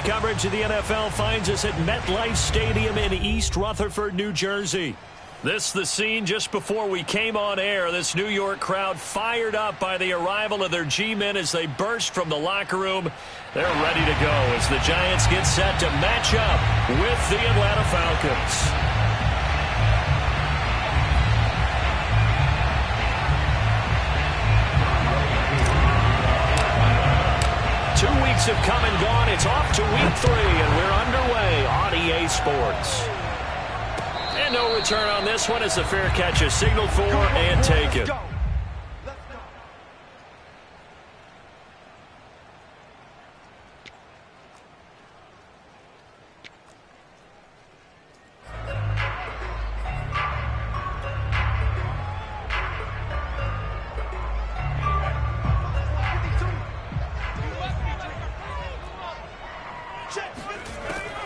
coverage of the NFL finds us at MetLife Stadium in East Rutherford, New Jersey. This the scene just before we came on air. This New York crowd fired up by the arrival of their G-men as they burst from the locker room. They're ready to go as the Giants get set to match up with the Atlanta Falcons. 2 weeks have come and gone. It's off to week 3, and we're underway on EA Sports. And no return on this one as the fair catch is signaled for and taken.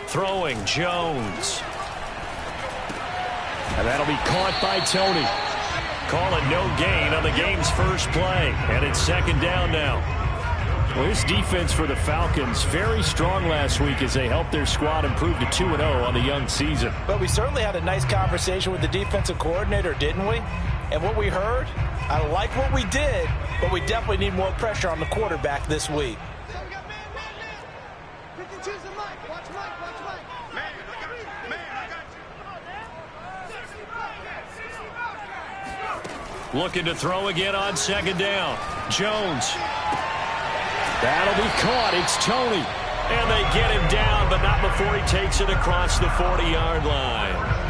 Throwing Jones. And that'll be caught by Tony. Call it no gain on the game's first play. And it's second down now. Well, this defense for the Falcons, very strong last week as they helped their squad improve to 2-0 on the young season. But we certainly had a nice conversation with the defensive coordinator, didn't we? And what we heard, I like what we did, but we definitely need more pressure on the quarterback this week. Looking to throw again on second down. Jones. That'll be caught. It's Tony. And they get him down, but not before he takes it across the 40-yard line.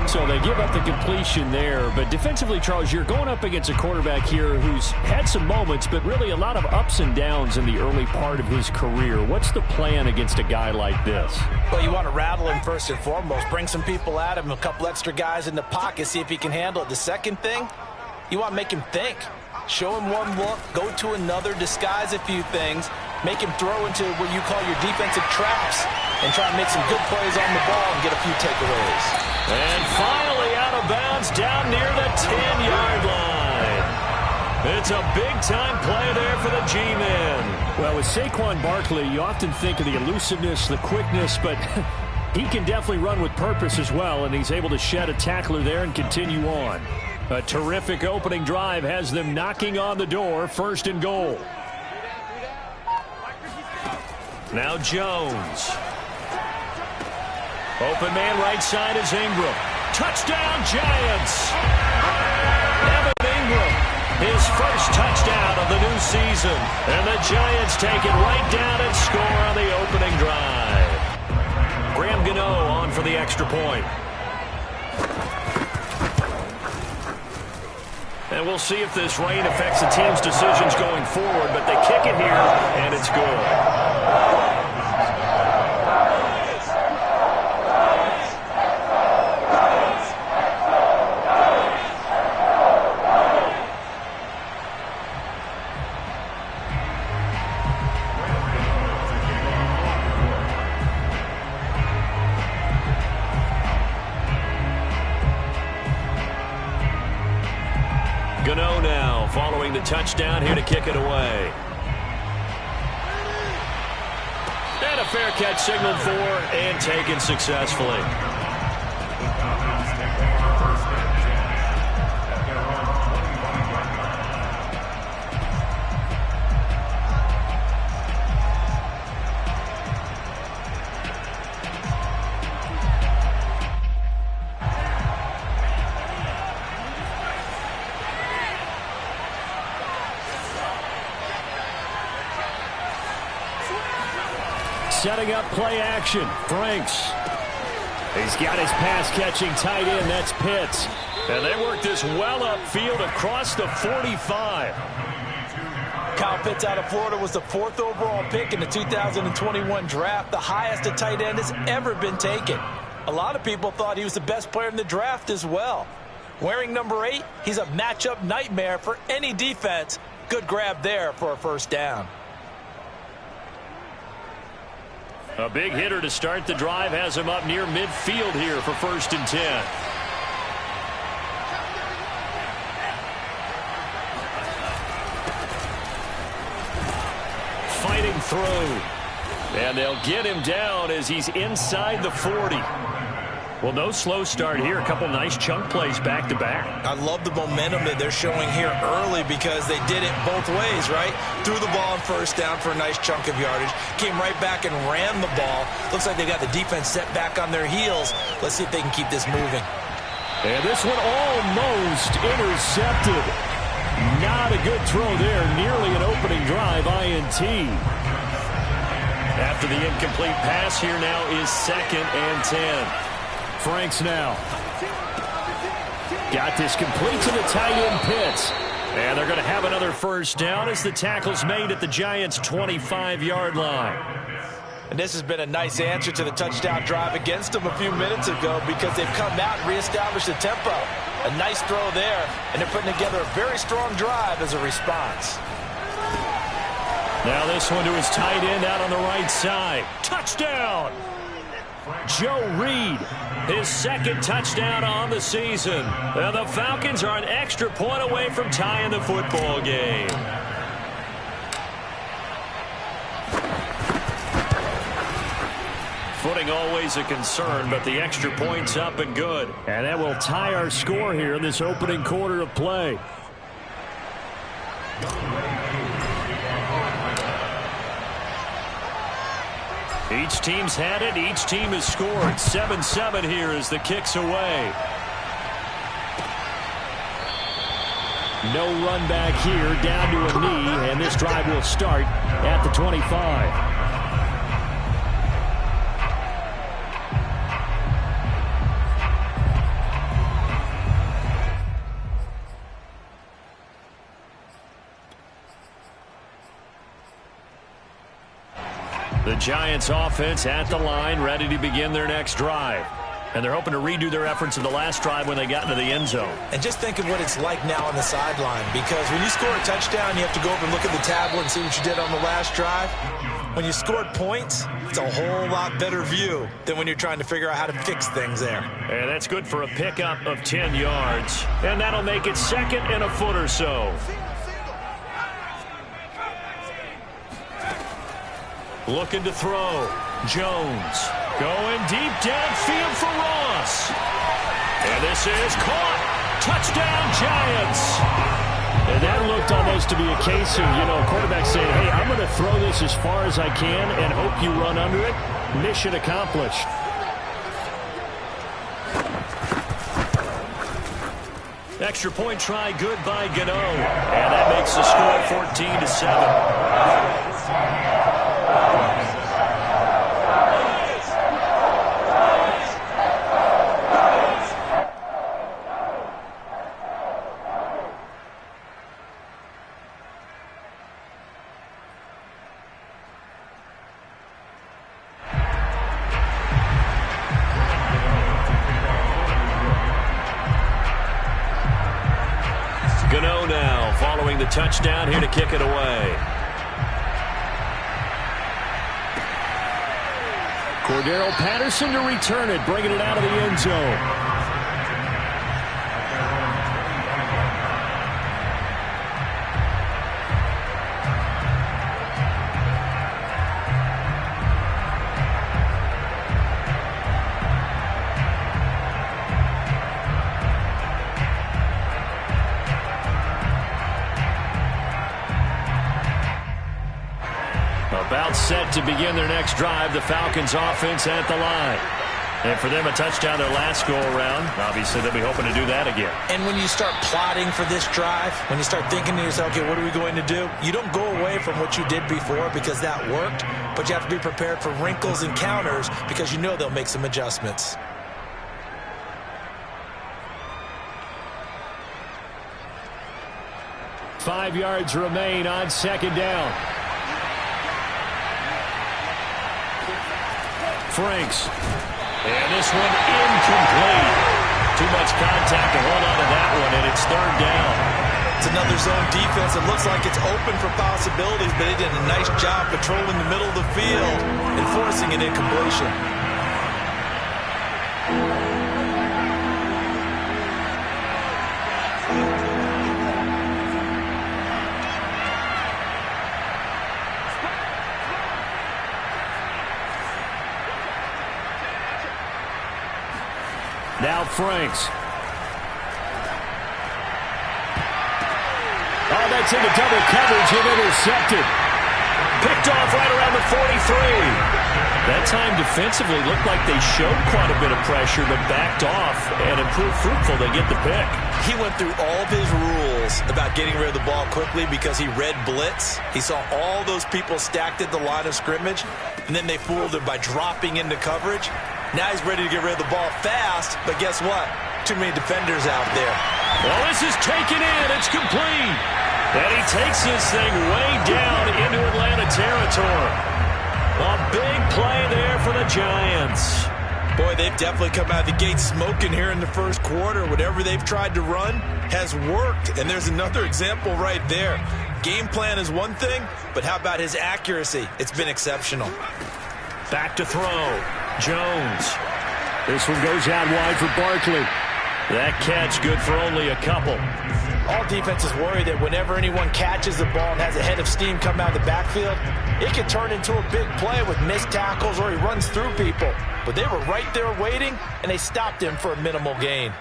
So they give up the completion there. But defensively, Charles, you're going up against a quarterback here who's had some moments, but really a lot of ups and downs in the early part of his career. What's the plan against a guy like this? Well, you want to rattle him first and foremost. Bring some people at him, a couple extra guys in the pocket, see if he can handle it. The second thing, you want to make him think. Show him one look, go to another, disguise a few things, make him throw into what you call your defensive traps, and try to make some good plays on the ball and get a few takeaways. And finally out of bounds down near the 10-yard line. It's a big-time play there for the G-men. Well, with Saquon Barkley, you often think of the elusiveness, the quickness, but he can definitely run with purpose as well, and he's able to shed a tackler there and continue on. A terrific opening drive has them knocking on the door, first and goal. Now Jones. Open man right side is Ingram. Touchdown Giants! Evan Ingram, his first touchdown of the new season. And the Giants take it right down and score on the opening drive. Graham Gano on for the extra point. And we'll see if this rain affects the team's decisions going forward, but they kick it here, and it's good. Gano now following the touchdown here to kick it away. And a fair catch signaled for and taken successfully. Setting up play action. Franks. He's got his pass-catching tight end. That's Pitts. And they work this well upfield across the 45. Kyle Pitts out of Florida was the 4th overall pick in the 2021 draft, the highest a tight end has ever been taken. A lot of people thought he was the best player in the draft as well. Wearing number 8, he's a matchup nightmare for any defense. Good grab there for a first down. A big hitter to start the drive has him up near midfield here for 1st and 10. Fighting through. And they'll get him down as he's inside the 40. Well, no slow start here. A couple nice chunk plays back-to-back. I love the momentum that they're showing here early because they did it both ways, right? Threw the ball on first down for a nice chunk of yardage. Came right back and ran the ball. Looks like they got the defense set back on their heels. Let's see if they can keep this moving. And this one almost intercepted. Not a good throw there. Nearly an opening drive, INT. After the incomplete pass, here now is 2nd and 10. Franks now. Got this complete to the tight end Pitts. And they're going to have another first down as the tackle's made at the Giants' 25-yard line. And this has been a nice answer to the touchdown drive against them a few minutes ago because they've come out and reestablished the tempo. A nice throw there, and they're putting together a very strong drive as a response. Now this one to his tight end out on the right side. Touchdown! Joe Reed, his 2nd touchdown on the season. And the Falcons are an extra point away from tying the football game. Footing always a concern, but the extra point's up and good. And that will tie our score here in this opening quarter of play. Each team's had it. Each team has scored. 7-7 here as the kick's away. No run back here, down to a knee, and this drive will start at the 25. The Giants offense at the line, ready to begin their next drive. And they're hoping to redo their efforts in the last drive when they got into the end zone. And just think of what it's like now on the sideline, because when you score a touchdown, you have to go over and look at the tablet and see what you did on the last drive. When you scored points, it's a whole lot better view than when you're trying to figure out how to fix things there. And that's good for a pickup of 10 yards. And that'll make it 2nd and a foot or so. Looking to throw. Jones going deep downfield for Ross. And this is caught. Touchdown, Giants. And that looked almost to be a case of, quarterback saying, hey, I'm going to throw this as far as I can and hope you run under it. Mission accomplished. Extra point try good by Gano. And that makes the score 14-7. Gano now following the touchdown here to kick it away. Cordero Patterson to return it, bringing it out of the end zone. About set to begin their next drive, the Falcons offense at the line. And for them, a touchdown their last go-around. Obviously, they'll be hoping to do that again. And when you start plotting for this drive, when you start thinking to yourself, okay, what are we going to do? You don't go away from what you did before because that worked, but you have to be prepared for wrinkles and counters because you know they'll make some adjustments. Five yards remain on 2nd down. Franks. And this one incomplete. Too much contact to hold on to that one, and it's 3rd down. It's another zone defense. It looks like it's open for possibilities, but they did a nice job patrolling the middle of the field and forcing an incompletion. Now Franks. Oh, that's into double coverage and intercepted. Picked off right around the 43. That time defensively looked like they showed quite a bit of pressure, but backed off and improved fruitful to get the pick. He went through all of his rules about getting rid of the ball quickly because he read blitz. He saw all those people stacked at the line of scrimmage, and then they fooled him by dropping into coverage. Now he's ready to get rid of the ball fast, but guess what? Too many defenders out there. Well, this is taken in. It's complete. And he takes this thing way down into Atlanta territory. A big play there for the Giants. Boy, they've definitely come out of the gate smoking here in the first quarter. Whatever they've tried to run has worked, and there's another example right there. Game plan is one thing, but how about his accuracy? It's been exceptional. Back to throw. Jones. This one goes out wide for Barkley. That catch good for only a couple. All defenses worry that whenever anyone catches the ball and has a head of steam come out of the backfield, it can turn into a big play with missed tackles or he runs through people. But they were right there waiting, and they stopped him for a minimal gain.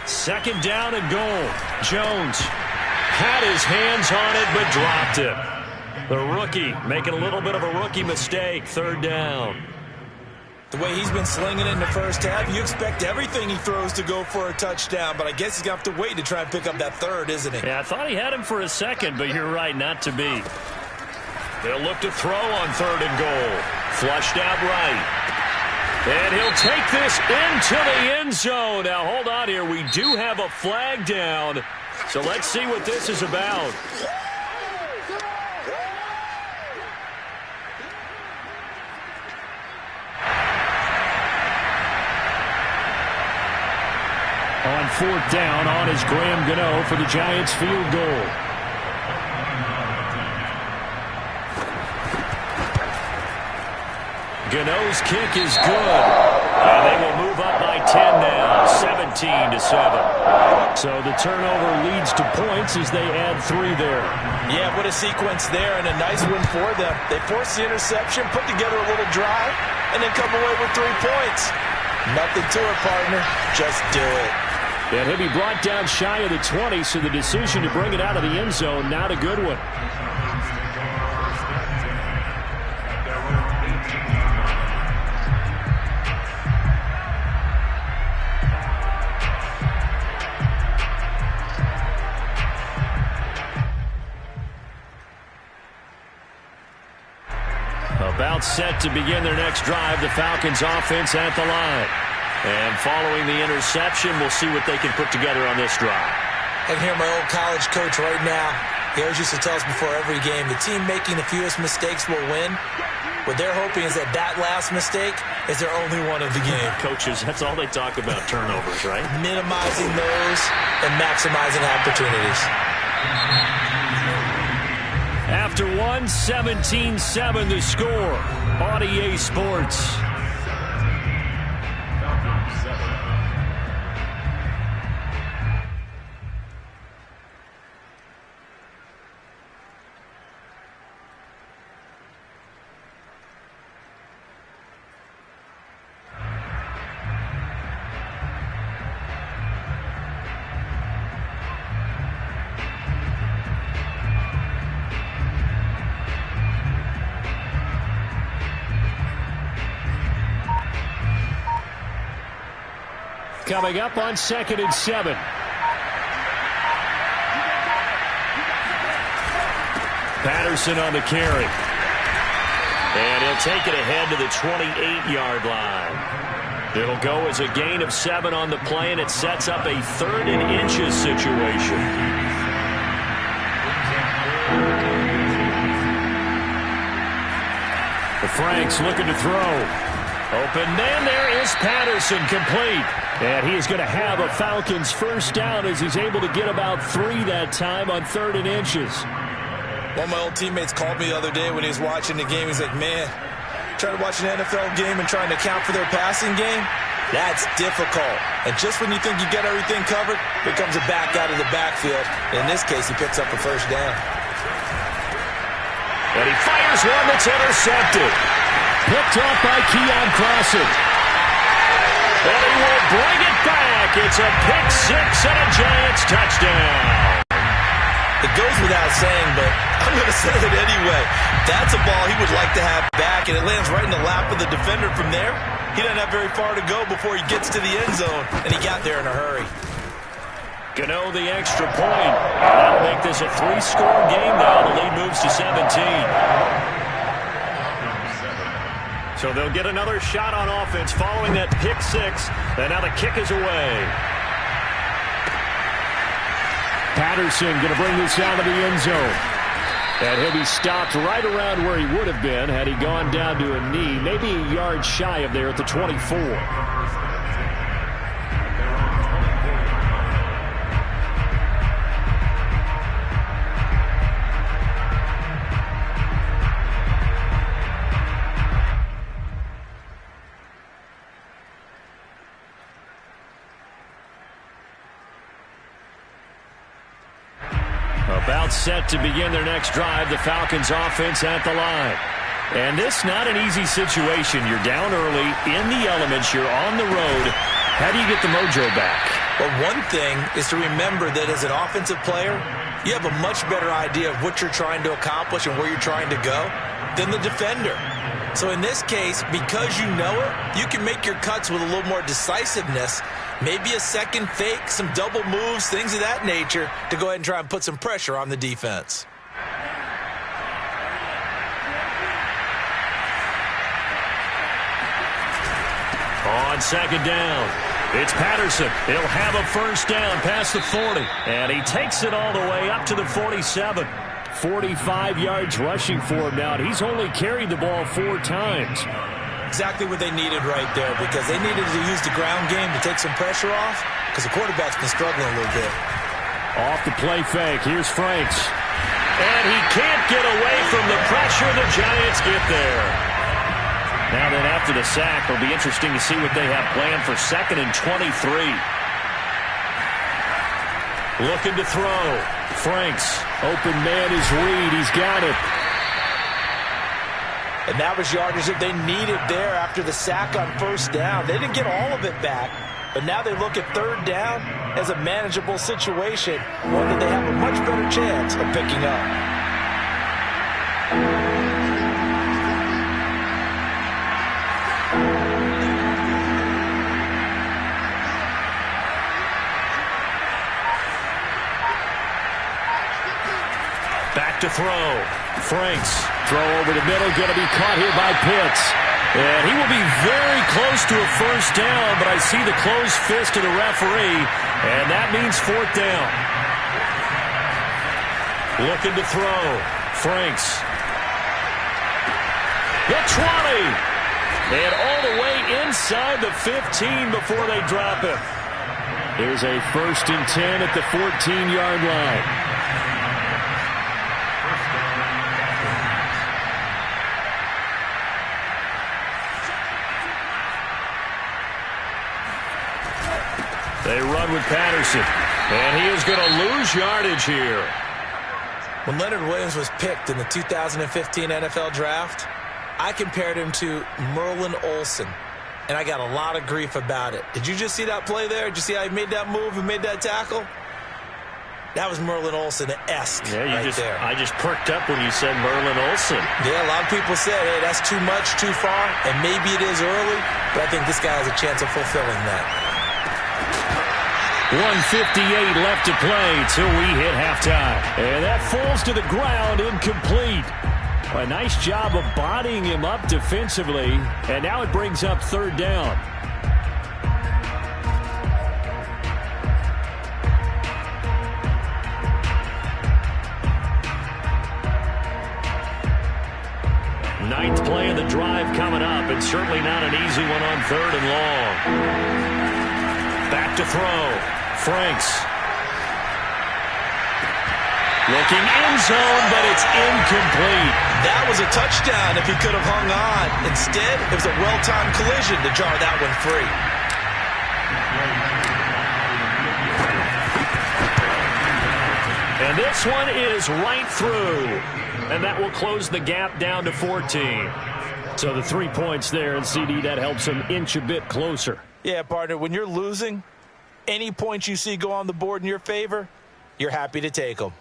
Second down and goal. Jones had his hands on it but dropped it. The rookie making a little bit of a rookie mistake. Third down. The way he's been slinging it in the first half, you expect everything he throws to go for a touchdown, but I guess he's going to have to wait to try and pick up that third, isn't he? Yeah, I thought he had him for a second, but you're right, not to be. They'll look to throw on third and goal. Flushed out right. And he'll take this into the end zone. Now, hold on here. We do have a flag down, so let's see what this is about. On fourth down, on is Graham Gano for the Giants field goal. Gano's kick is good. And they will move up by 10 now, 17-7. So the turnover leads to points as they add 3 there. Yeah, what a sequence there, and a nice win for them. They forced the interception, put together a little drive, and then come away with 3 points. Nothing to it, partner. Just do it. And he'll be brought down shy of the 20, so the decision to bring it out of the end zone, not a good one. About set to begin their next drive, the Falcons offense at the line. And following the interception, we'll see what they can put together on this drive. I can hear my old college coach right now. He always used to tell us before every game, the team making the fewest mistakes will win. What they're hoping is that that last mistake is their only one of the game. Coaches, that's all they talk about, turnovers, right? Minimizing those and maximizing opportunities. After 17-7 the score on EA Sports. Coming up on 2nd and 7. Patterson on the carry. And he'll take it ahead to the 28-yard line. It'll go as a gain of 7 on the play, and it sets up a 3rd and inches situation. The Franks looking to throw. Open man, there is Patterson, complete. And he is going to have a Falcons first down as he's able to get about 3 that time on 3rd and inches. One of my old teammates called me the other day when he was watching the game. He's like, man, trying to watch an NFL game and trying to account for their passing game, That's difficult. And just when you think you get everything covered, here comes a back out of the backfield. In this case, he picks up a first down. And he fires one that's intercepted. Picked off by Keon Crossett. And he will bring it back. It's a pick six and a Giants touchdown. It goes without saying, but I'm going to say it anyway. That's a ball he would like to have back, and it lands right in the lap of the defender from there. He doesn't have very far to go before he gets to the end zone, and he got there in a hurry. Gano the extra point. That'll make this a three-score game now. The lead moves to 17. So they'll get another shot on offense following that pick six, and now the kick is away. Patterson going to bring this out of the end zone. And he'll be stopped right around where he would have been had he gone down to a knee, maybe a yard shy of there at the 24. About set to begin their next drive, the Falcons offense at the line. And this not an easy situation. You're down early, in the elements, you're on the road. How do you get the mojo back? Well, one thing is to remember that as an offensive player, you have a much better idea of what you're trying to accomplish and where you're trying to go than the defender. So in this case, because you know it, you can make your cuts with a little more decisiveness. Maybe a second fake, some double moves, things of that nature to go ahead and try and put some pressure on the defense. On second down, it's Patterson. He'll have a first down past the 40. And he takes it all the way up to the 47. 45 yards rushing for him now. And he's only carried the ball 4 times. Exactly what they needed right there, because they needed to use the ground game to take some pressure off, because the quarterback's been struggling a little bit. Off the play fake, here's Franks. And he can't get away from the pressure. The Giants get there. Now then, after the sack, it'll be interesting to see what they have planned for 2nd and 23. Looking to throw. Franks, open man is Reed. He's got it. And that was yardage that they needed there after the sack on first down. They didn't get all of it back, but now they look at third down as a manageable situation, one that they have a much better chance of picking up. Back to throw. Franks, throw over the middle, going to be caught here by Pitts. And he will be very close to a first down, but I see the closed fist of the referee, and that means 4th down. Looking to throw. Franks. The 20. And all the way inside the 15 before they drop him. There's a 1st and 10 at the 14-yard line. They run with Patterson, and he is going to lose yardage here. When Leonard Williams was picked in the 2015 NFL Draft, I compared him to Merlin Olsen, and I got a lot of grief about it. Did you just see that play there? Did you see how he made that move and made that tackle? That was Merlin Olsen-esque there. I just perked up when you said Merlin Olsen. Yeah, a lot of people said, hey, that's too much, too far, and maybe it is early, but I think this guy has a chance of fulfilling that. 1:58 left to play till we hit halftime. And that falls to the ground, incomplete. A nice job of bodying him up defensively. And now it brings up 3rd down. Ninth play of the drive coming up, and certainly not an easy one on 3rd and long. Back to throw. Franks. Looking end zone, but it's incomplete. That was a touchdown if he could have hung on. Instead, it was a well-timed collision to jar that one free. this one is right through. And that will close the gap down to 14. So the 3 points there, and CD, that helps them inch a bit closer. Yeah, partner, when you're losing, any points you see go on the board in your favor, you're happy to take them.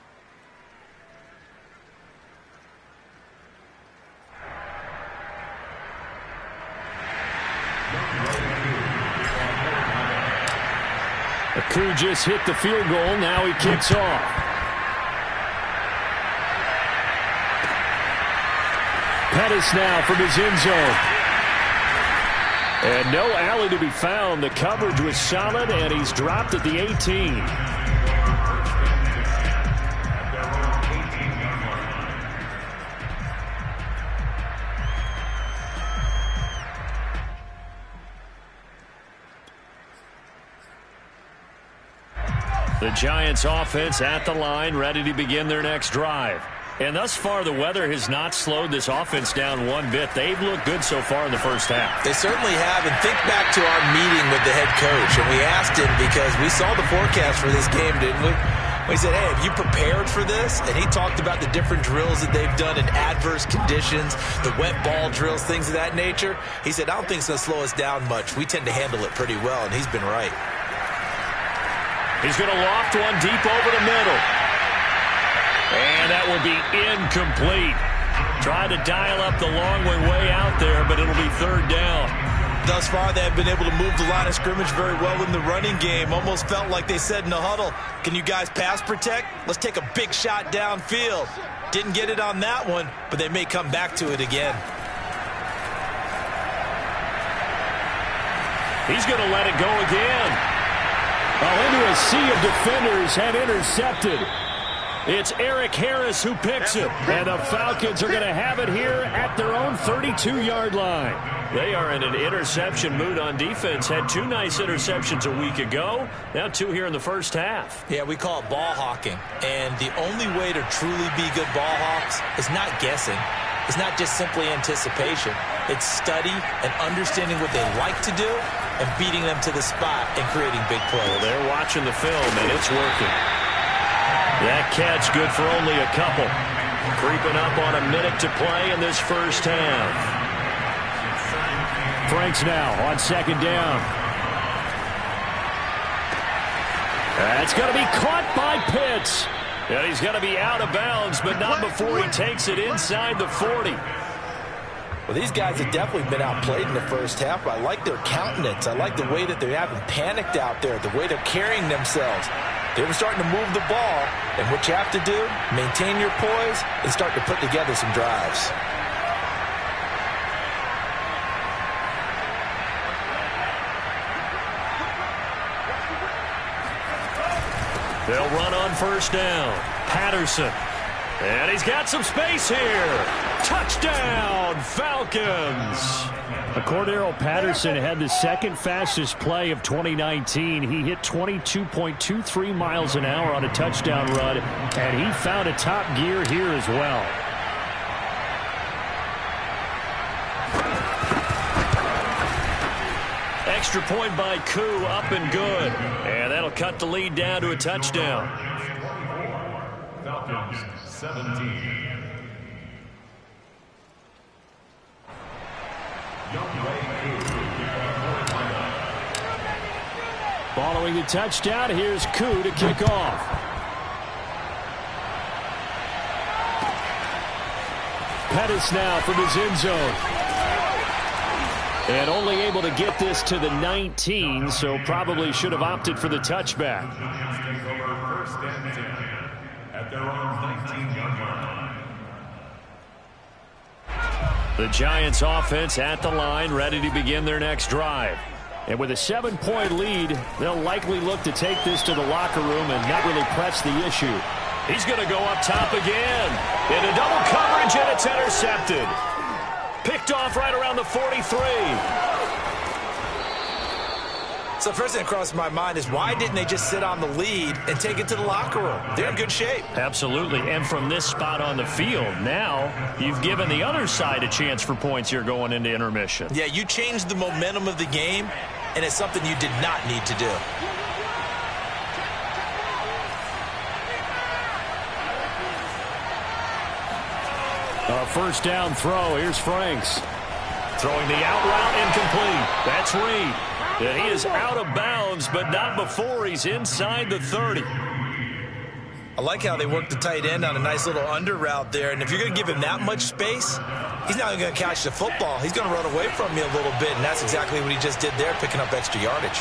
Akou just hit the field goal. Now he kicks off. Pettis now from his end zone. And no alley to be found. The coverage was solid, and he's dropped at the 18. The Giants offense at the line, ready to begin their next drive. And thus far, the weather has not slowed this offense down one bit. They've looked good so far in the first half. They certainly have. And think back to our meeting with the head coach. And we asked him, because we saw the forecast for this game, didn't we? We said, hey, have you prepared for this? And he talked about the different drills that they've done in adverse conditions, the wet ball drills, things of that nature. He said, I don't think it's going to slow us down much. We tend to handle it pretty well, and he's been right. He's going to loft one deep over the middle. And that will be incomplete. Trying to dial up the long way out there, but it'll be third down. Thus far, they have been able to move the line of scrimmage very well in the running game. Almost felt like they said in the huddle, can you guys pass protect? Let's take a big shot downfield. Didn't get it on that one, but they may come back to it again. He's going to let it go again. Into a sea of defenders and intercepted. It's Eric Harris who picks it. And the Falcons are going to have it here at their own 32-yard line. They are in an interception mood on defense. Had 2 nice interceptions a week ago. Now 2 here in the first half. Yeah, we call it ball hawking. And the only way to truly be good ball hawks is not guessing. It's not just simply anticipation. It's study and understanding what they like to do and beating them to the spot and creating big plays. Well, they're watching the film, and it's working. That catch good for only a couple. Creeping up on a minute to play in this first half. Franks now on second down. That's going to be caught by Pitts. And he's going to be out of bounds, but not before he takes it inside the 40. Well, these guys have definitely been outplayed in the first half. I like their countenance. I like the way that they haven't panicked out there, the way they're carrying themselves. They were starting to move the ball, and what you have to do, maintain your poise and start to put together some drives. They'll run on first down. Patterson. And he's got some space here. Touchdown, Falcons. Cordero Patterson had the second fastest play of 2019. He hit 22.23 miles an hour on a touchdown run, and he found a top gear here as well. Extra point by Koo, up and good. And that'll cut the lead down to a touchdown. Falcons 17. Following the touchdown, here's Koo to kick off. Pettis now from his end zone. And only able to get this to the 19, so probably should have opted for the touchback. First and 10 at their own 19-yard line. The Giants offense at the line, ready to begin their next drive. And with a 7-point lead, they'll likely look to take this to the locker room and not really press the issue. He's going to go up top again. Into double coverage, and it's intercepted. Picked off right around the 43. So first thing that crossed my mind is, why didn't they just sit on the lead and take it to the locker room? They're in good shape. Absolutely. And from this spot on the field, now you've given the other side a chance for points here going into intermission. Yeah, you changed the momentum of the game, and it's something you did not need to do. a first down throw. Here's Franks. Throwing the out route incomplete. That's Reed. And he is out of bounds, but not before he's inside the 30. I like how they work the tight end on a nice little under route there. And if you're going to give him that much space, he's not going to catch the football. He's going to run away from you a little bit, and that's exactly what he just did there, picking up extra yardage.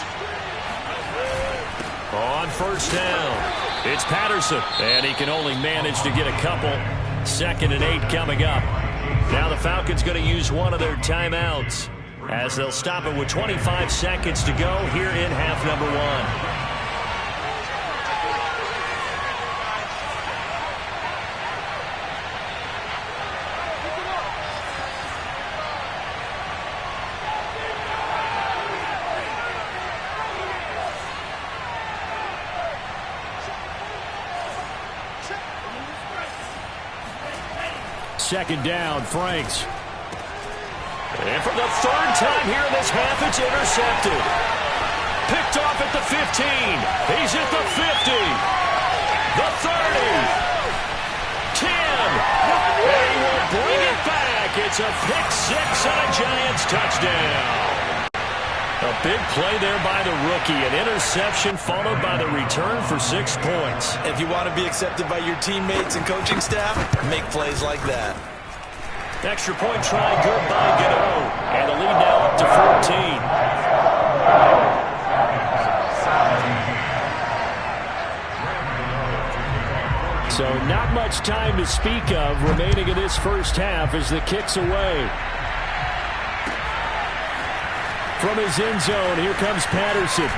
On first down, it's Patterson, and he can only manage to get a couple. 2nd and 8 coming up. Now the Falcons going to use one of their timeouts as they'll stop it with 25 seconds to go here in half number 1. Second down, Franks. And for the 3rd time here in this half, it's intercepted. Picked off at the 15. He's at the 50. The 30. 10. And he will bring it back. It's a pick 6 and a Giants touchdown. A big play there by the rookie. An interception followed by the return for 6 points. If you want to be accepted by your teammates and coaching staff, make plays like that. Extra point try good by Gano. And the lead now up to 14. So not much time to speak of remaining in this first half as the kick's away. From his end zone, here comes Patterson.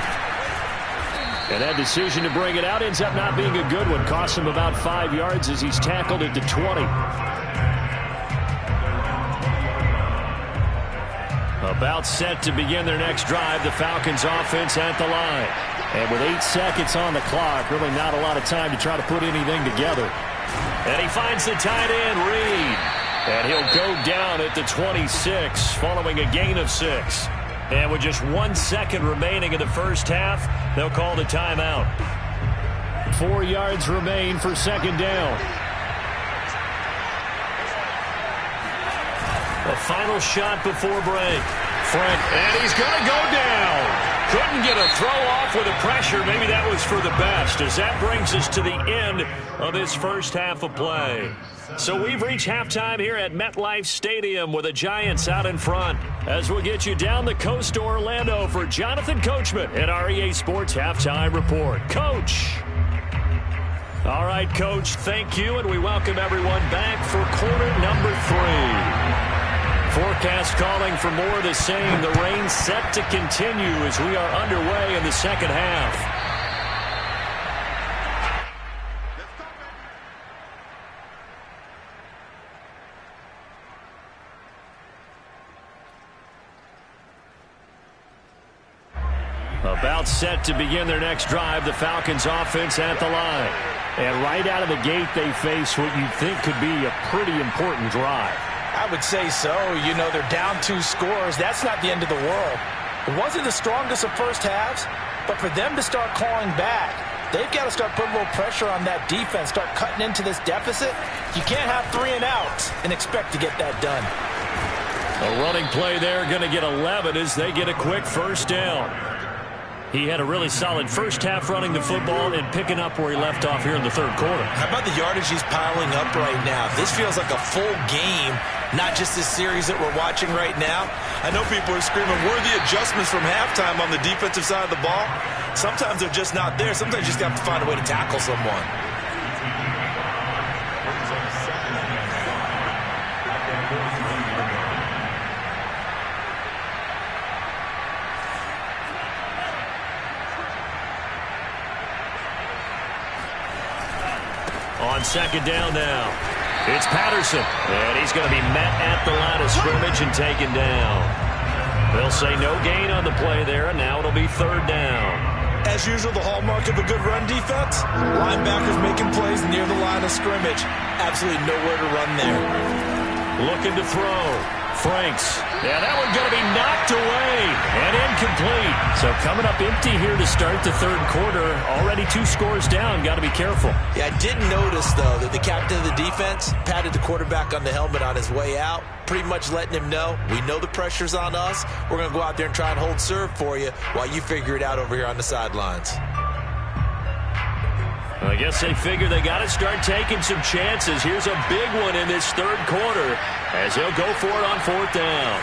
And that decision to bring it out ends up not being a good one. Costs him about 5 yards as he's tackled at the 20. About set to begin their next drive, the Falcons offense at the line. And with 8 seconds on the clock, really not a lot of time to try to put anything together. And he finds the tight end, Reed. And he'll go down at the 26 following a gain of 6. And with just 1 second remaining in the first half, they'll call the timeout. 4 yards remain for second down. A final shot before break. Frank, and he's going to go down. Couldn't get a throw off with the pressure. Maybe that was for the best, as that brings us to the end of this first half of play. So we've reached halftime here at MetLife Stadium with the Giants out in front. As we'll get you down the coast to Orlando for Jonathan Coachman at our EA Sports Halftime Report. Coach. All right, Coach, thank you, and we welcome everyone back for quarter number 3. Forecast calling for more of the same. The rain set to continue as we are underway in the second half. About set to begin their next drive, the Falcons offense at the line. And right out of the gate, they face what you think could be a pretty important drive. I would say so. You know, they're down 2 scores. That's not the end of the world. It wasn't the strongest of first halves, but for them to start clawing back, they've got to start putting a little pressure on that defense, start cutting into this deficit. You can't have 3 and outs and expect to get that done. A running play there, going to get 11 as they get a quick first down. He had a really solid first half running the football and picking up where he left off here in the third quarter. How about the yardage he's piling up right now? This feels like a full game, not just this series that we're watching right now. I know people are screaming, where are the adjustments from halftime on the defensive side of the ball? Sometimes they're just not there. Sometimes you just have to find a way to tackle someone. On second down now, it's Patterson, and he's going to be met at the line of scrimmage and taken down. They'll say no gain on the play there, and now it'll be third down. As usual, the hallmark of a good run defense, linebackers making plays near the line of scrimmage. Absolutely nowhere to run there. Looking to throw. Franks. Yeah, that one going to be knocked away and incomplete. So coming up empty here to start the third quarter. Already 2 scores down. Got to be careful. Yeah, I did notice, though, that the captain of the defense patted the quarterback on the helmet on his way out, pretty much letting him know, we know the pressure's on us. We're going to go out there and try and hold serve for you while you figure it out over here on the sidelines. Well, I guess they figure they got to start taking some chances. Here's a big one in this third quarter as he'll go for it on 4th down.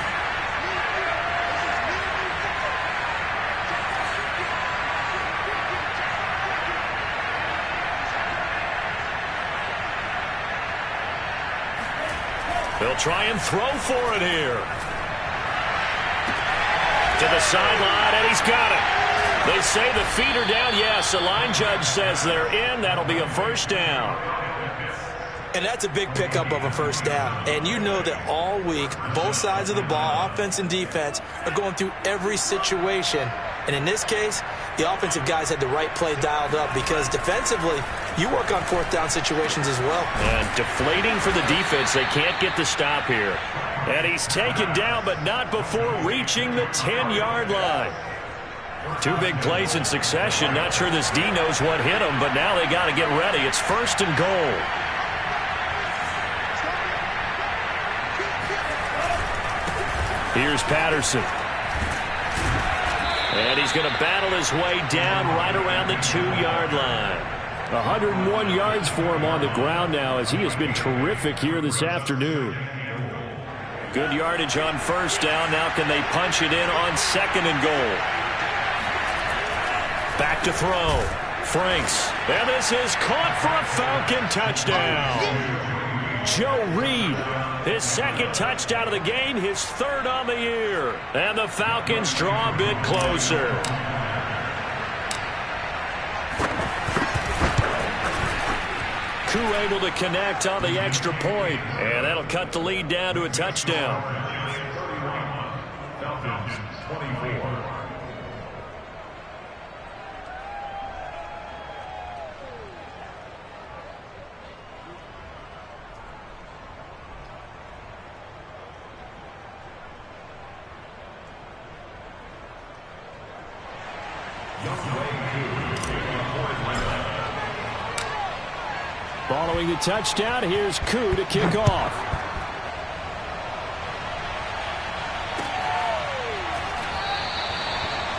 They'll try and throw for it here. To the sideline, and he's got it. They say the feet are down. Yes, the line judge says they're in. That'll be a first down. And that's a big pickup of a first down. And you know that all week, both sides of the ball, offense and defense, are going through every situation. And in this case, the offensive guys had the right play dialed up because defensively, you work on 4th down situations as well. And deflating for the defense. They can't get the stop here. And he's taken down, but not before reaching the 10-yard line. 2 big plays in succession. Not sure this D knows what hit him, but now they got to get ready. It's 1st and goal. Here's Patterson. And he's going to battle his way down right around the 2-yard line. 101 yards for him on the ground now as he has been terrific here this afternoon. Good yardage on 1st down. Now can they punch it in on 2nd and goal? Back to throw. Franks. And this is caught for a Falcon touchdown. Joe Reed, his 2nd touchdown of the game, his 3rd on the year. And the Falcons draw a bit closer. Koo able to connect on the extra point. And that'll cut the lead down to a touchdown. Falcons 24. Following the touchdown, here's Koo to kick off.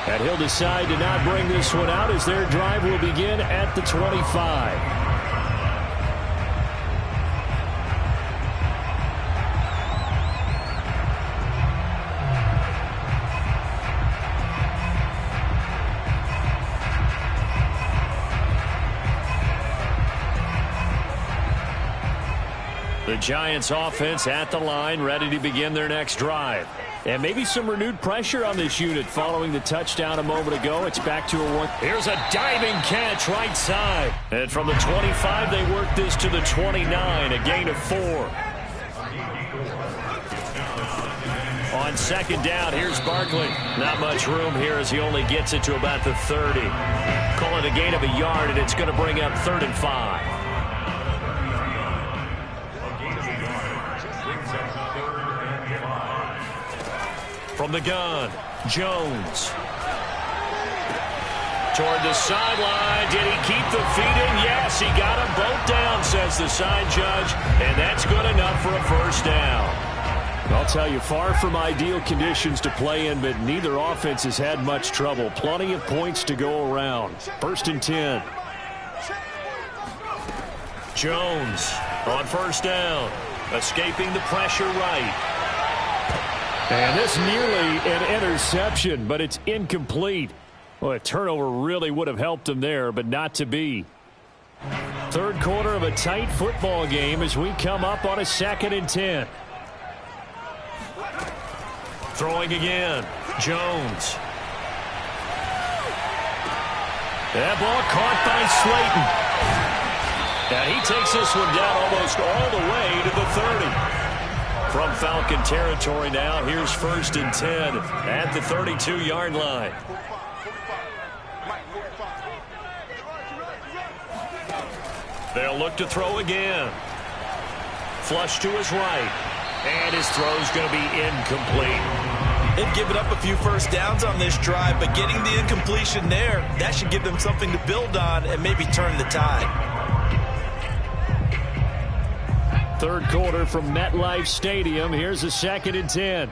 And he'll decide to not bring this one out as their drive will begin at the 25. The Giants offense at the line, ready to begin their next drive. And maybe some renewed pressure on this unit following the touchdown a moment ago. It's back to a 1. Here's a diving catch right side. And from the 25, they work this to the 29, a gain of 4. On 2nd down, here's Barkley. Not much room here as he only gets it to about the 30. Call it a gain of a yard, and it's going to bring up 3rd and 5. From the gun, Jones. Toward the sideline. Did he keep the feet in? Yes, he got them both down, says the side judge. And that's good enough for a first down. I'll tell you, far from ideal conditions to play in, but neither offense has had much trouble. Plenty of points to go around. 1st and 10. Jones on 1st down. Escaping the pressure right. And this nearly an interception, but it's incomplete. Well, a turnover really would have helped them there, but not to be. 3rd quarter of a tight football game as we come up on a 2nd and 10. Throwing again. Jones. That ball caught by Slayton. And he takes this one down almost all the way to the 30. From Falcon territory now, here's 1st and 10 at the 32-yard line. They'll look to throw again. Flush to his right. And his throw's going to be incomplete. They've given up a few first downs on this drive, but getting the incompletion there, that should give them something to build on and maybe turn the tide. Third quarter from MetLife Stadium. Here's a 2nd and 10.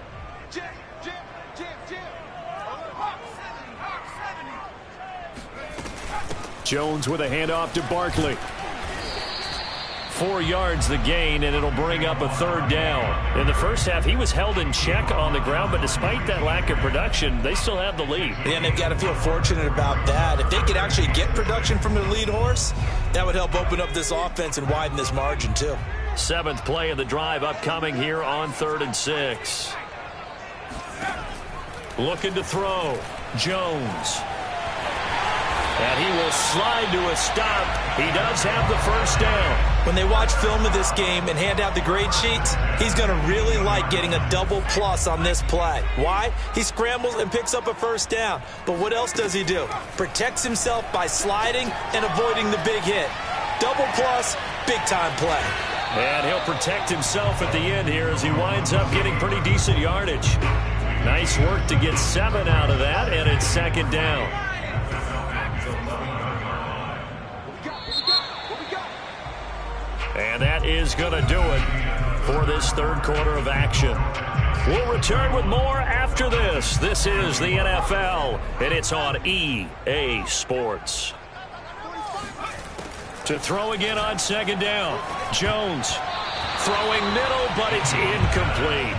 Jones with a handoff to Barkley. 4 yards the gain, and it'll bring up a 3rd down. In the first half, he was held in check on the ground, but despite that lack of production, they still have the lead. Yeah, and they've got to feel fortunate about that. If they could actually get production from their lead horse, that would help open up this offense and widen this margin too. 7th play of the drive upcoming here on 3rd and 6. Looking to throw. Jones. And he will slide to a stop. He does have the first down. When they watch film of this game and hand out the grade sheets, he's going to really like getting a double plus on this play. Why? He scrambles and picks up a first down. But what else does he do? Protects himself by sliding and avoiding the big hit. Double plus, big-time play. And he'll protect himself at the end here as he winds up getting pretty decent yardage. Nice work to get 7 out of that, and it's 2nd down. And that is going to do it for this 3rd quarter of action. We'll return with more after this. This is the NFL, and it's on EA Sports. To throw again on 2nd down. Jones throwing middle, but it's incomplete.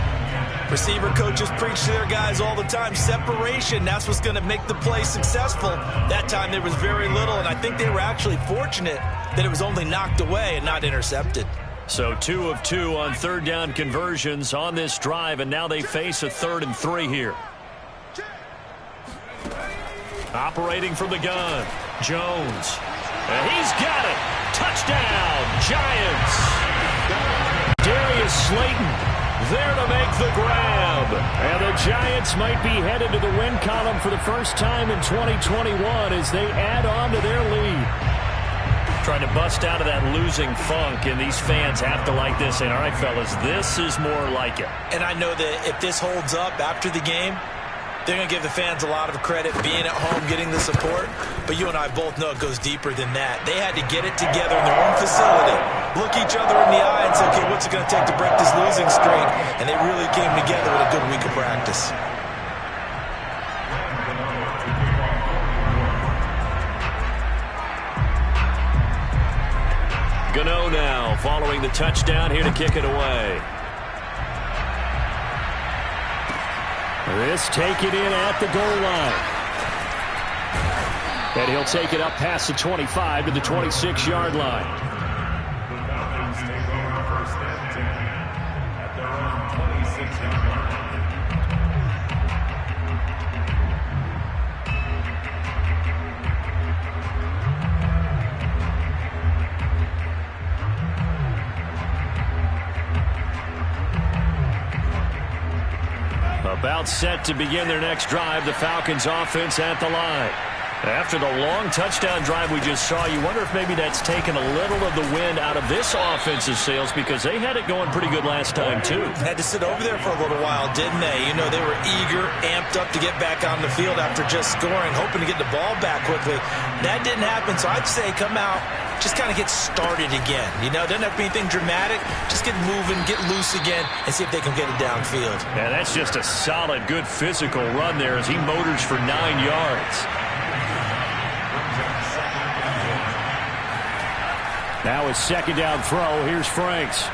Receiver coaches preach to their guys all the time. Separation, that's what's going to make the play successful. That time there was very little, and I think they were actually fortunate that it was only knocked away and not intercepted. So 2 of 2 on 3rd down conversions on this drive, and now they face a 3rd and 3 here. Operating from the gun, Jones. And he's got it. Touchdown, Giants. Darius Slayton there to make the grab. And the Giants might be headed to the win column for the first time in 2021 as they add on to their lead. Trying to bust out of that losing funk, and these fans have to like this. And all right, fellas, this is more like it. And I know that if this holds up after the game, they're going to give the fans a lot of credit being at home, getting the support. But you and I both know it goes deeper than that. They had to get it together in their own facility, look each other in the eye and say, okay, what's it going to take to break this losing streak? And they really came together with a good week of practice. Gano now following the touchdown here to kick it away. This taken in at the goal line. And he'll take it up past the 25 to the 26-yard line. The Falcons take over 1st and 10 at their own 26-yard line. About set to begin their next drive, the Falcons offense at the line. After the long touchdown drive we just saw, you wonder if maybe that's taken a little of the wind out of this offensive sails because they had it going pretty good last time too. Had to sit over there for a little while, didn't they? You know, they were eager, amped up to get back on the field after just scoring, hoping to get the ball back quickly. That didn't happen, so I'd say come out, just kind of get started again. You know, doesn't have to be anything dramatic. Just get moving, get loose again, and see if they can get it downfield. Yeah, that's just a solid, good physical run there as he motors for 9 yards. Now his 2nd down throw. Here's Franks.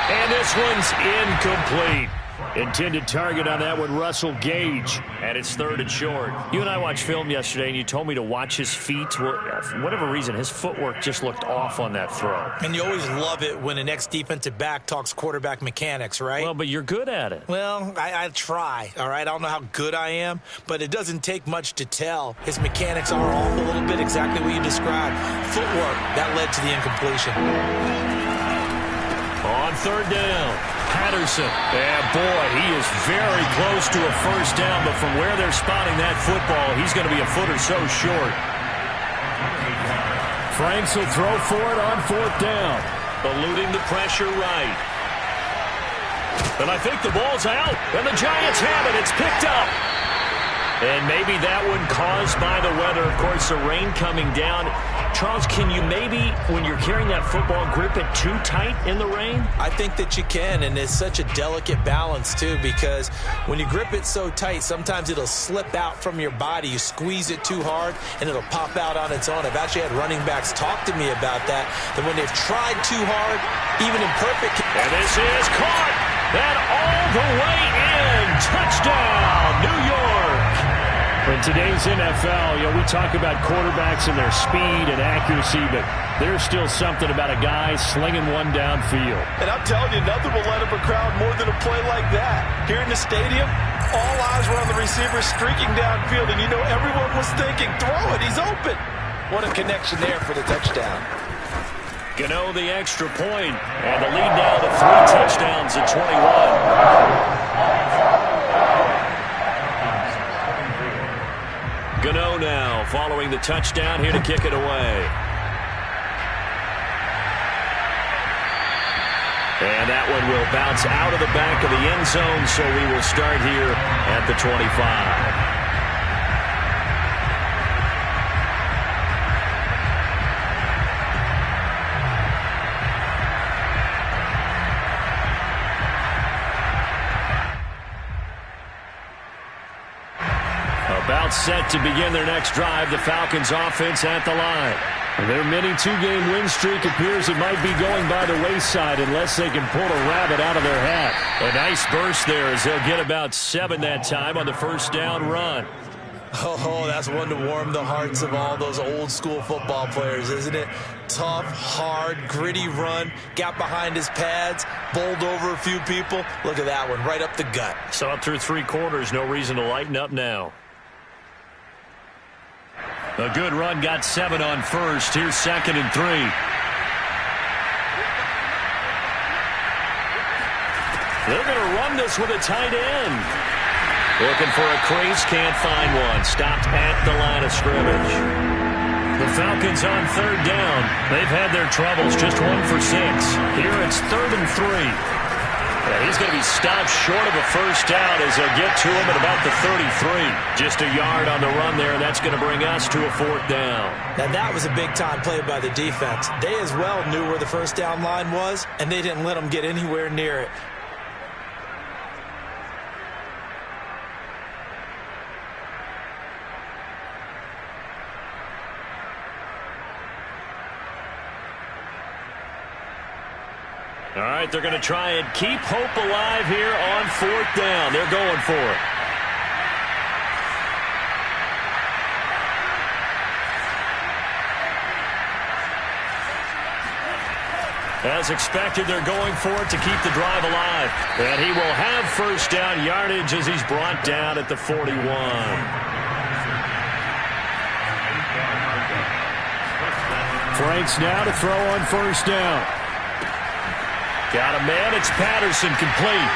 And this one's incomplete. Intended target on that one, Russell Gage. And it's 3rd and short. You and I watched film yesterday, and you told me to watch his feet. Well, for whatever reason, his footwork just looked off on that throw. And you always love it when an ex-defensive back talks quarterback mechanics, right? Well, but you're good at it. Well, I try, all right? I don't know how good I am, but it doesn't take much to tell. His mechanics are off a little bit, exactly what you described. Footwork, that led to the incompletion. On 3rd down, Patterson. And boy, he is very close to a first down, but from where they're spotting that football, he's going to be a foot or so short. Franks will throw for it on 4th down. eluding the pressure right. And I think the ball's out, and the Giants have it. It's picked up. And maybe that one caused by the weather. Of course, the rain coming down. Charles, can you maybe, when you're carrying that football, grip it too tight in the rain? I think that you can, and it's such a delicate balance, too, because when you grip it so tight, sometimes it'll slip out from your body. You squeeze it too hard, and it'll pop out on its own. I've actually had running backs talk to me about that when they've tried too hard, even in perfect... And this is caught, and all the way in. Touchdown, New York. In today's NFL, we talk about quarterbacks and their speed and accuracy, but there's still something about a guy slinging one downfield. And I'm telling you, nothing will light up a crowd more than a play like that. Here in the stadium, all eyes were on the receiver streaking downfield, and everyone was thinking, throw it, he's open. What a connection there for the touchdown. Gano the extra point, and the lead now to 3 touchdowns at 21. Gano now following the touchdown, here to kick it away. And that one will bounce out of the back of the end zone, so we will start here at the 25. About set to begin their next drive, the Falcons offense at the line. Their mini 2-game win streak appears it might be going by the wayside unless they can pull a rabbit out of their hat. A nice burst there as they'll get about 7 that time on the first down run. Oh, that's one to warm the hearts of all those old school football players, isn't it? Tough, hard, gritty run, got behind his pads, bowled over a few people. Look at that one, right up the gut. So up through 3 quarters, no reason to lighten up now. A good run, got 7 on first. Here's 2nd and 3. They're going to run this with a tight end. Looking for a crease, can't find one. Stopped at the line of scrimmage. The Falcons on 3rd down. They've had their troubles, just 1 for 6. Here it's 3rd and 3. And he's going to be stopped short of a first down as they'll get to him at about the 33. Just a yard on the run there, and that's going to bring us to a 4th down. Now that was a big-time play by the defense. They as well knew where the first down line was, and they didn't let them get anywhere near it. All right, they're going to try and keep hope alive here on 4th down. They're going for it. As expected, they're going for it to keep the drive alive. And he will have first down yardage as he's brought down at the 41. Franks now to throw on first down. Got a man, it's Patterson, complete.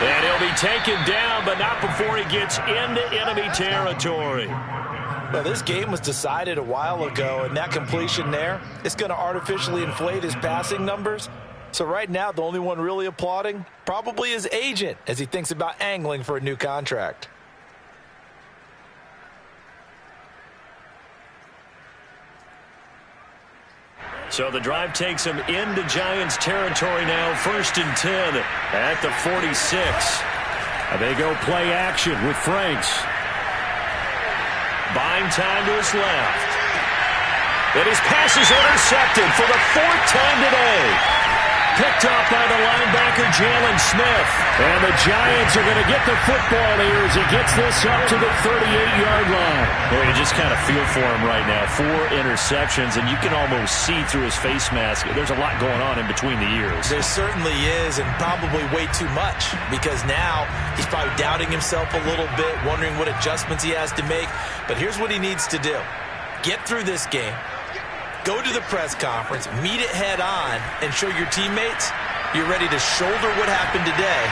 And he'll be taken down, but not before he gets into enemy territory. Well, this game was decided a while ago, and that completion there, it's going to artificially inflate his passing numbers. So right now, the only one really applauding, probably his agent, as he thinks about angling for a new contract. So the drive takes him into Giants territory now, 1st and 10 at the 46. They go play action with Franks. Buying time to his left. And his pass is intercepted for the 4th time today. Picked up by the linebacker, Jalen Smith. And the Giants are going to get the football here as he gets this up to the 38-yard line. Well, you just kind of feel for him right now. 4 interceptions, and you can almost see through his face mask. There's a lot going on in between the ears. There certainly is, and probably way too much, because now he's probably doubting himself a little bit, wondering what adjustments he has to make. But here's what he needs to do. Get through this game. Go to the press conference, meet it head on, and show your teammates you're ready to shoulder what happened today,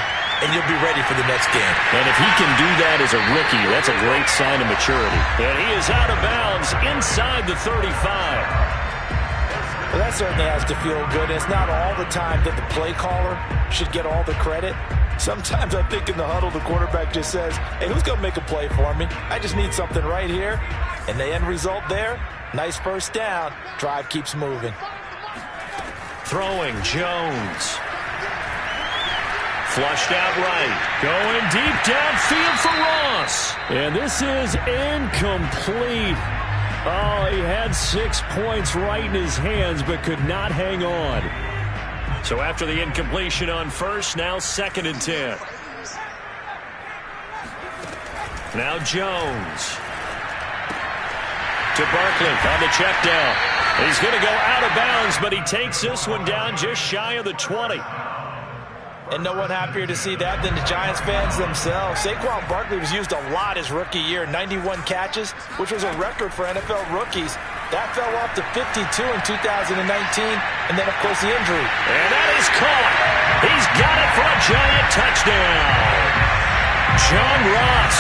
and you'll be ready for the next game. And if he can do that as a rookie, that's a great sign of maturity. And he is out of bounds inside the 35. Well, that certainly has to feel good. It's not all the time that the play caller should get all the credit. Sometimes I think in the huddle, the quarterback just says, hey, who's going to make a play for me? I just need something right here. And the end result there, nice first down. Drive keeps moving. Throwing, Jones. Flushed out right. Going deep downfield for Ross. And this is incomplete. Oh, he had 6 points right in his hands, but could not hang on. So after the incompletion on first, now 2nd and 10. Now Jones. To Barkley on the check down. He's going to go out of bounds, but he takes this one down just shy of the 20. And no one happier to see that than the Giants fans themselves. Saquon Barkley was used a lot his rookie year, 91 catches, which was a record for NFL rookies. That fell off to 52 in 2019, and then, of course, the injury. And that is caught. He's got it for a Giant touchdown. John Ross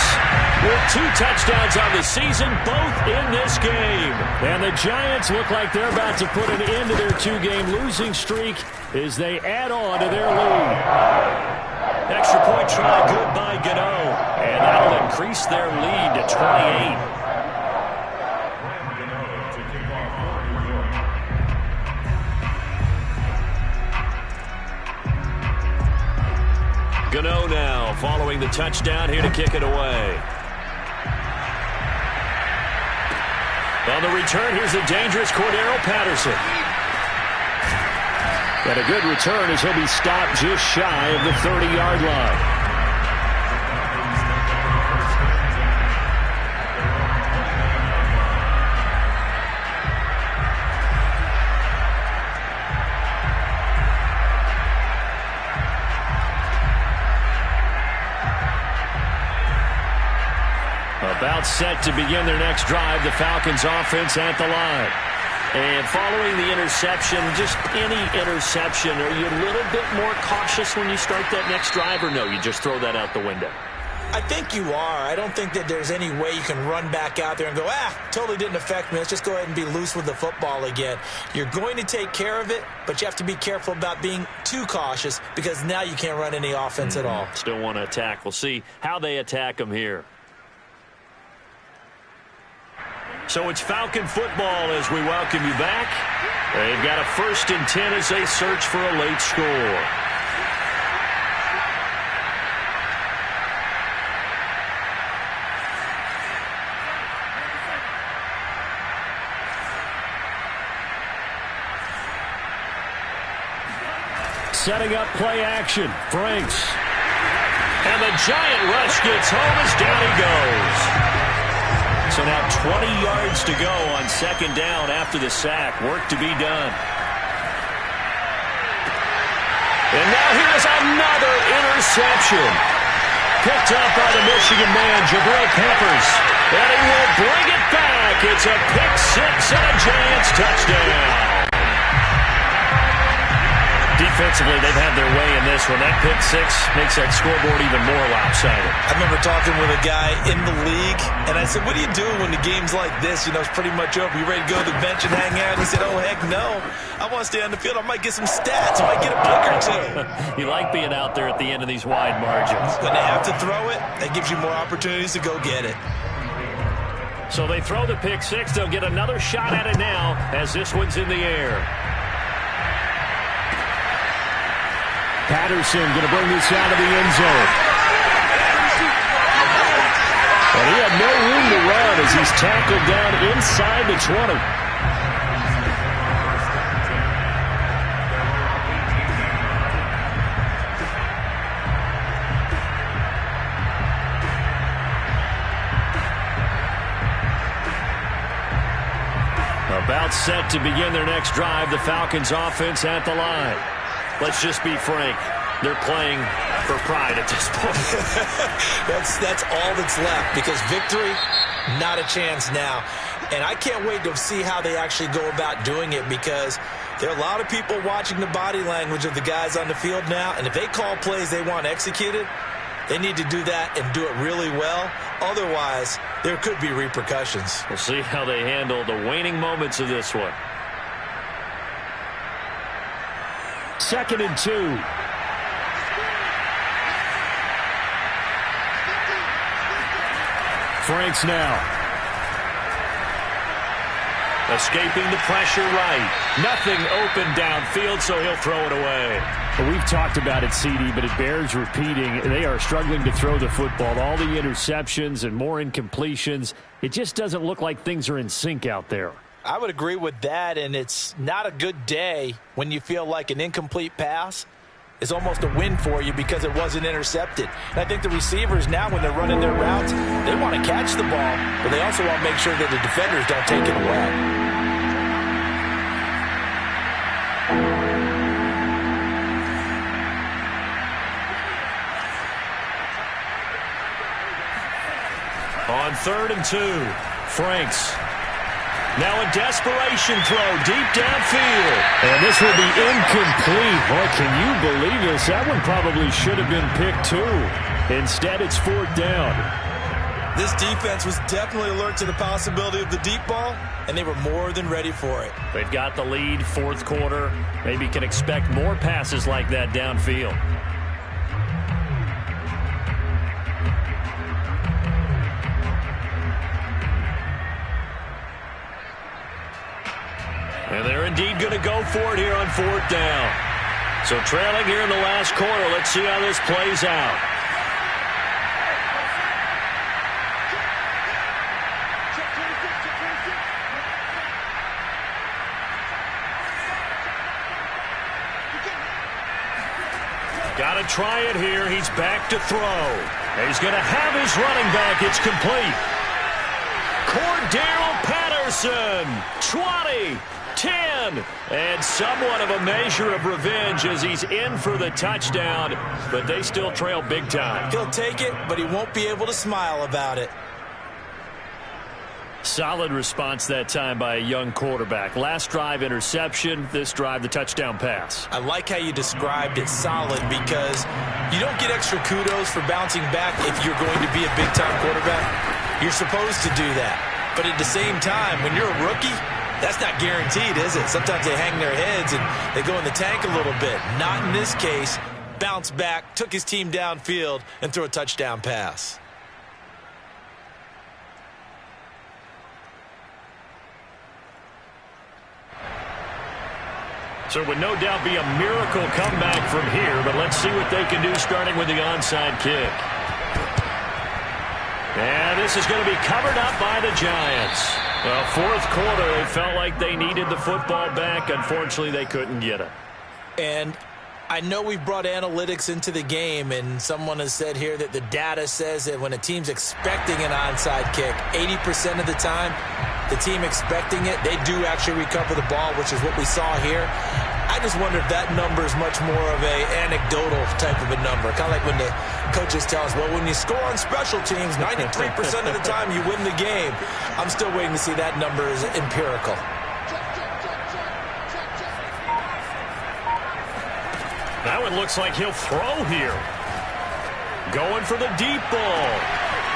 with 2 touchdowns on the season, both in this game. And the Giants look like they're about to put an end to their 2-game losing streak as they add on to their lead. Extra point try, good by Gano. And that'll increase their lead to 28. Gano now following the touchdown here to kick it away. On the return, here's a dangerous Cordero Patterson. And a good return as he'll be stopped just shy of the 30-yard line. About set to begin their next drive, the Falcons offense at the line. And following the interception, just any interception, are you a little bit more cautious when you start that next drive, or no, you just throw that out the window? I think you are. I don't think that there's any way you can run back out there and go, totally didn't affect me. Let's just go ahead and be loose with the football again. You're going to take care of it, but you have to be careful about being too cautious because now you can't run any offense at all. Still want to attack. We'll see how they attack them here. So it's Falcon football as we welcome you back. They've got a 1st and 10 as they search for a late score. Setting up play action. Franks. And the giant rush gets home as down he goes. So now 20 yards to go on 2nd down after the sack. Work to be done. And now here's another interception. Picked up by the Michigan man, Jabril Peppers. And he will bring it back. It's a pick 6 and a Giants touchdown. Defensively, they've had their way in this one. That pick 6 makes that scoreboard even more lopsided. I remember talking with a guy in the league, and I said, what do you do when the game's like this? You know, it's pretty much over. You ready to go to the bench and hang out? He said, oh, heck no. I want to stay on the field. I might get some stats. I might get a pick or 2. You like being out there at the end of these wide margins. When they have to throw it, that gives you more opportunities to go get it. So they throw the pick 6. They'll get another shot at it now as this one's in the air. Patterson going to bring this out of the end zone. And he had no room to run as he's tackled down inside the 20. About set to begin their next drive, the Falcons offense at the line. Let's just be frank. They're playing for pride at this point. That's all that's left because victory, not a chance now. And I can't wait to see how they actually go about doing it because there are a lot of people watching the body language of the guys on the field now. And if they call plays they want executed, they need to do that and do it really well. Otherwise, there could be repercussions. We'll see how they handle the waning moments of this one. 2nd and 2. Franks now. Escaping the pressure right. Nothing open downfield, so he'll throw it away. Well, we've talked about it, CD, but it bears repeating. They are struggling to throw the football. All the interceptions and more incompletions. It just doesn't look like things are in sync out there. I would agree with that, and it's not a good day when you feel like an incomplete pass is almost a win for you because it wasn't intercepted. And I think the receivers now, when they're running their routes, they want to catch the ball, but they also want to make sure that the defenders don't take it away. On 3rd and 2, Franks. Now a desperation throw deep downfield. And this will be incomplete. Boy, can you believe this? That one probably should have been picked too. Instead, it's 4th down. This defense was definitely alert to the possibility of the deep ball, and they were more than ready for it. They've got the lead, 4th quarter. Maybe can expect more passes like that downfield. And they're indeed going to go for it here on 4th down. So trailing here in the last quarter. Let's see how this plays out. Got to try it here. He's back to throw. He's going to have his running back. It's complete. Cordero Patterson, 20. 10, and somewhat of a measure of revenge as he's in for the touchdown, but they still trail big time. He'll take it, but he won't be able to smile about it. Solid response that time by a young quarterback. Last drive, interception. This drive, the touchdown pass. I like how you described it, solid, because you don't get extra kudos for bouncing back if you're going to be a big-time quarterback. You're supposed to do that. But at the same time, when you're a rookie, that's not guaranteed, is it? Sometimes they hang their heads and they go in the tank a little bit. Not in this case. Bounce back, took his team downfield, and threw a touchdown pass. So it would no doubt be a miracle comeback from here, but let's see what they can do starting with the onside kick. And this is going to be covered up by the Giants. Well, 4th quarter, they felt like they needed the football back. Unfortunately, they couldn't get it. And I know we've brought analytics into the game, and someone has said here that the data says that when a team's expecting an onside kick, 80% of the time, the team expecting it, they do actually recover the ball, which is what we saw here. I just wonder if that number is much more of a anecdotal type of a number. Kind of like when the coaches tell us, well, when you score on special teams, 93% of the time you win the game. I'm still waiting to see that number is empirical. That one looks like he'll throw here. Going for the deep ball.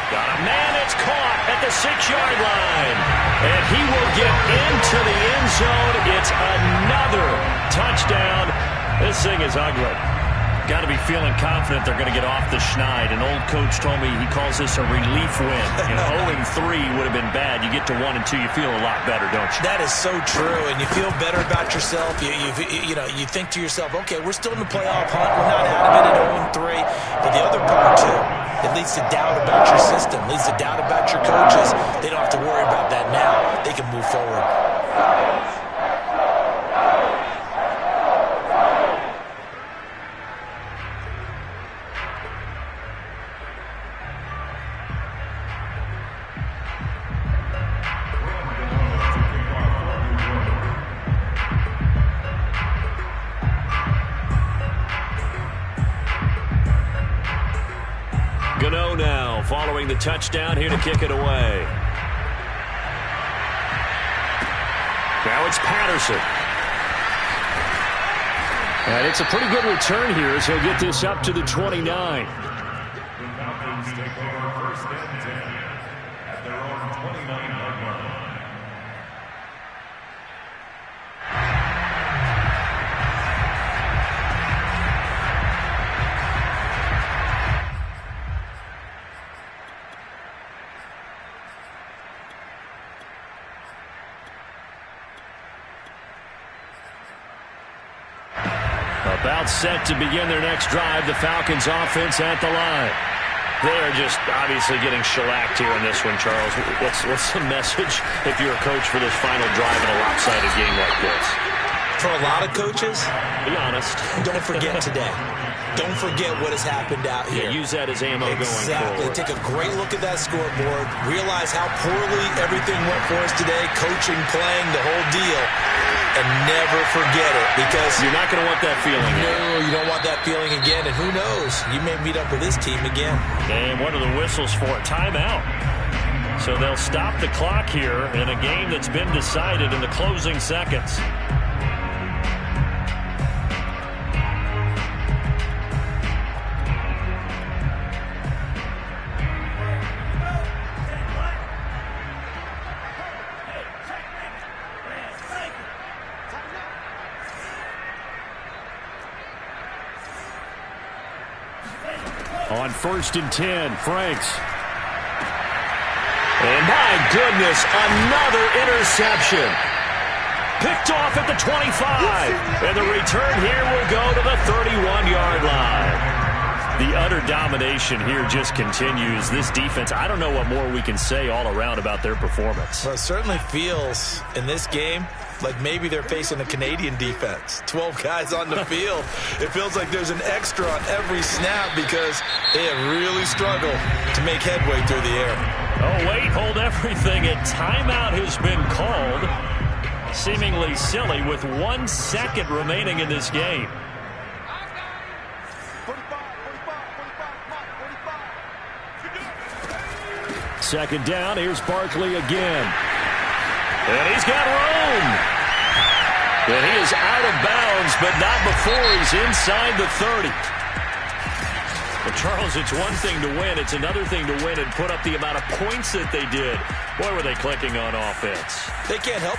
Got a man, it's caught at the 6-yard line. And he will get into the end zone. It's another touchdown. This thing is ugly. Got to be feeling confident they're going to get off the schneid. An old coach told me he calls this a relief win. 0-3 would have been bad. You get to 1 and 2, you feel a lot better, don't you? That is so true, and you feel better about yourself. You think to yourself, okay, we're still in the playoff hunt. We're not out of it at 0-3. But the other part, too, it leads to doubt about your system, leads to doubt about your coaches. They don't have to worry about that now. They can move forward. Gano now following the touchdown here to kick it away. Now it's Patterson. And it's a pretty good return here as he'll get this up to the 29. The Falcons take over 1st and 10 at their own 29-yard line. About set to begin their next drive, the Falcons offense at the line. They are just obviously getting shellacked here in this one, Charles. What's the message if you're a coach for this final drive in a lopsided game like this? For a lot of coaches, be honest. Don't forget today. Don't forget what has happened out here. Yeah, use that as ammo going forward. Exactly. Take a great look at that scoreboard. Realize how poorly everything went for us today. Coaching, playing, the whole deal. And never forget it, because you're not going to want that feeling. No, you don't want that feeling again. And who knows? You may meet up with this team again. And what are the whistles for? Timeout. So they'll stop the clock here in a game that's been decided in the closing seconds. On 1st and 10, Franks. And my goodness, another interception. Picked off at the 25. And the return here will go to the 31-yard line. The utter domination here just continues. This defense, I don't know what more we can say all around about their performance. Well, it certainly feels in this game like maybe they're facing a Canadian defense. 12 guys on the field. It feels like there's an extra on every snap because they have really struggled to make headway through the air. Oh, wait, hold everything. A timeout has been called. Seemingly silly with 1 second remaining in this game. Second down, here's Barkley again. And he's got room. And he is out of bounds, but not before he's inside the 30. Well, Charles, it's one thing to win. It's another thing to win and put up the amount of points that they did. Boy, were they clicking on offense. They can't help